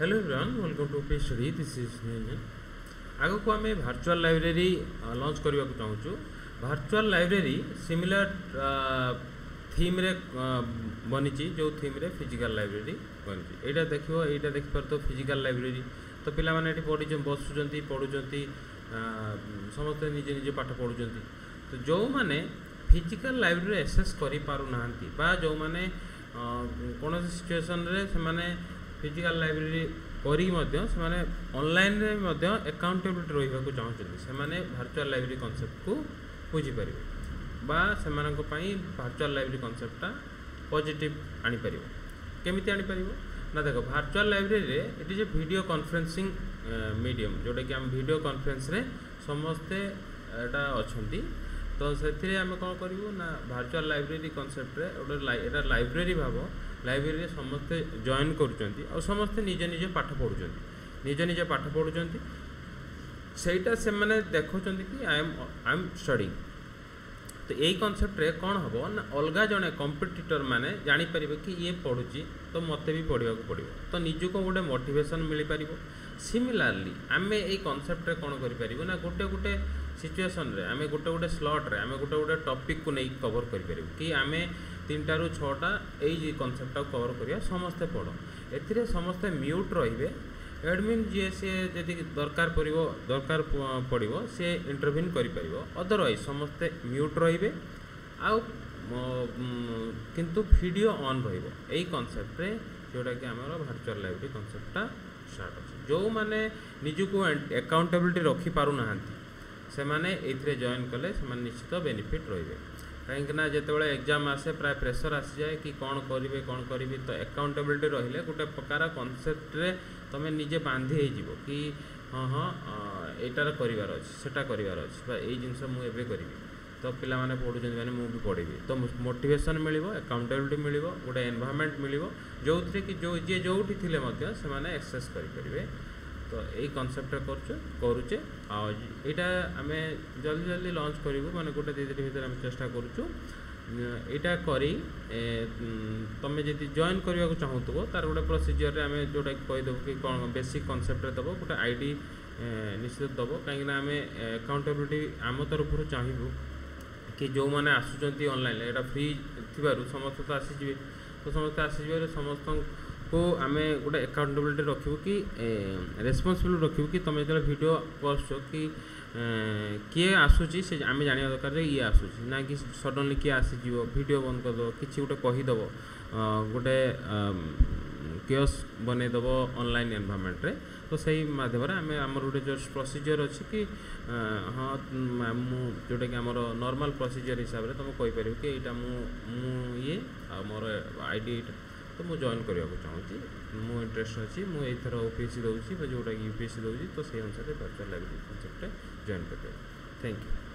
Hello everyone, welcome to OP Study. This is Niranjan. आगो को आम वर्चुअल लाइब्रेरी लॉन्च करने को चाहूँ. वर्चुअल लाइब्रेरी सिमिलर थीम रे बनी जो थीम रे फिजिकल लाइब्रेरी बनी. यहाँ देखिए तो फिजिकल लाइब्रेरी तो पिला माने पढ़ी बसुँच पढ़ुंट समस्त निजे निजे पाठ पढ़ुंट. तो जो मैंने फिजिकल लाइब्रेरी एक्सेस कर पारना जो मैंने कौन सिचुएशन रे से माने फिजिकल लाइब्रेरी करी ऑनलाइन रे अकाउंटेबिलिटी रहा चाहते से वर्चुअल लाइब्रेरी कॉन्सेप्ट को बुझीपर बा से वर्चुअल लाइब्रेरी कॉन्सेप्टा पॉजिटिव आनी परिवो. केमिति आनी परिवो ना देखो वर्चुअल लाइब्रेरी रे it is a video conferencing medium जोटा कि आम वीडियो कॉन्फ्रेंस रे समस्ते एटा अछंती. तो से आम कौन करूँ ना वर्चुअल लाइब्रेरी कॉन्सेप्ट रे गोटे लाइब्रेरी भाव लाइब्रेरी समस्ते जॉइन कर समस्ते निजे निजे पाठ पढ़ुंट सेटा से माने देखुं कि आई एम स्टडिंग. तो यही कॉन्सेप्ट रे कौन हम ना अलग जड़े कॉम्पिटिटर माने जानीपर कि ये पढ़ुची तो मत भी पढ़ा पड़ो तो निजक गोटे मोटिवेशन मिल पार. सिमिलारली आम यही कॉन्सेप्ट रे कौन कर ना गोटे गोटे सिचुएसन रे आम गोटे गोटे स्लॉट रे आम गोटे गोटे टॉपिक को नहीं कवर कर कि आम 3टा ରୁ 6टा यही कॉन्सेप्ट कवर करिया समस्ते पढ़ ए समस्ते म्यूट रे. एडमिन जी सी जदि दरकार पड़ो सी इंटरव्यून कर अदरवाइज समस्ते म्यूट रे किंतु वीडियो ऑन रही कॉन्सेप्ट रे जोटा कि आम वर्चुअल लाइब्रेरी कॉन्सेप्टा स्टार्ट अच्छे. जो मैंने निजक अकाउंटेबिलिटी रखी पारना से माने एथिरे जॉइन कले से निश्चित बेनिफिट रहिबे. कहीं जिते एग्जाम आसे प्राय प्रेसर आसी जाए कि कौन करी तो अकाउंटेबिलिटी रहिले गोटे प्रकार कॉन्सेप्ट रे तमें निजे बांधी हो कि हाँ हाँ एटार करार अच्छे सेटा करार अच्छे यही जिनस मुझे करी तो पिला माने पढ़ुं मैंने मुझे पढ़ी तो मोटिवेशन मिल अकाउंटेबिलिटी मिल गोटे एनवायरनमेंट मिल जो थी कि जो जी जो थे एक्सेस करेंगे. तो यही कॉन्सेप्ट करुचे यहाँ आम जल्दी जल्दी लॉन्च करूँ माने गोटे 2 दिन भीतर आम चेष्टा करुचु. यहाँ करी तुम्हें जब जॉइन करने को चाहूब तार गोटे प्रोसीजर आम जोटा कहीदेव कि कौन बेसिक कॉन्सेप्ट दब गोटे आईडी निश्चित दब कहीं आम अकाउंटेबिलिटी आम तरफ चाहबू कि जो मैंने आसुँच ऑनलाइन यहाँ फ्री थी समस्त तो आसीजे तो समस्ते आसीजे समस्त को आम गोटे अकाउंटेबिलिटी रखू कि रेस्पॉन्सिबल रखू कि तुम जो वीडियो कर कि किए आसूची से आम जाना दरकार ये आसूची ना कि सडनली किए आसीज वीडियो बंद करदेव कि गोटे कहीदेव गोटे केओस बनईदेव ऑनलाइन एनवायरनमेंट रे. तो सही माध्यम आम आमर गोटे जस्ट प्रोसीजर अच्छी कि हाँ जोटा कि आमर नॉर्मल प्रोसीजर हिसाब से तुम कहीपर कि यहाँ ये मोर आईडी तो मुझे जॉइन करने को चाहूँगी मो इंटरेस्ट अच्छी मुझे ओपीएससी दूसरी जोटा कि यूपीएससी दूसरी तो से अनुसार वर्चुअल लाइब्रेरी कॉन्सेप्ट जॉइन कर. Thank you.